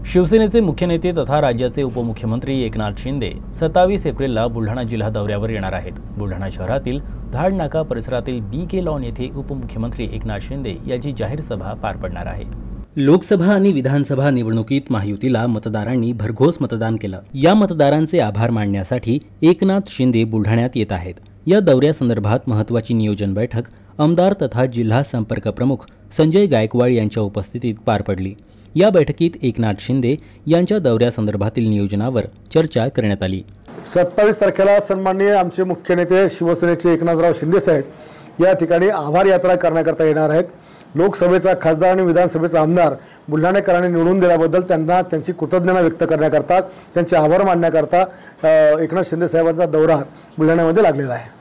शिवसेनेचे मुख्य नेते तथा राज्याचे उपमुख्यमंत्री एकनाथ शिंदे 27 एप्रिलला बुलढाणा जिल्हा दौऱ्यावर येणार आहेत। बुलढाणा शहरातील धाड नाका परिसरातील BK लॉन येथे उपमुख्यमंत्री एकनाथ शिंदे यांची जाहीर सभा पार पडणार आहे। लोकसभा आणि विधानसभा निवडणुकीत महायुतीला मतदारांनी भरघोस मतदान केलं। या मतदारांचे आभार मानण्यासाठी एकनाथ शिंदे बुलढाण्यात येत आहेत। या दौऱ्यासंदर्भात महत्त्वाची नियोजन बैठक आमदार तथा जिल्हा संपर्क प्रमुख संजय गायकवाड यांच्या उपस्थितीत पार पडली। या बैठकीत एकनाथ शिंदे यांच्या दौऱ्यासंदर्भातील नियोजनावर चर्चा करण्यात आली। 27 तारखेला सन्माननीय आमचे मुख्य नेते शिवसेनेचे एकनाथराव शिंदे साहेब या ठिकाणी आभार यात्रा करण्याकरता येणार आहेत। लोकसभेचा खासदार आणि विधानसभेचा आमदार बुलढाणेकरांनी निवडून दिल्याबद्दल त्यांना त्यांची कृतज्ञता व्यक्त करण्याकरता त्यांचे आभार मानण्याकरता एकनाथ शिंदे साहेबांचा दौरा बुलढाण्यामध्ये लागलेला आहे।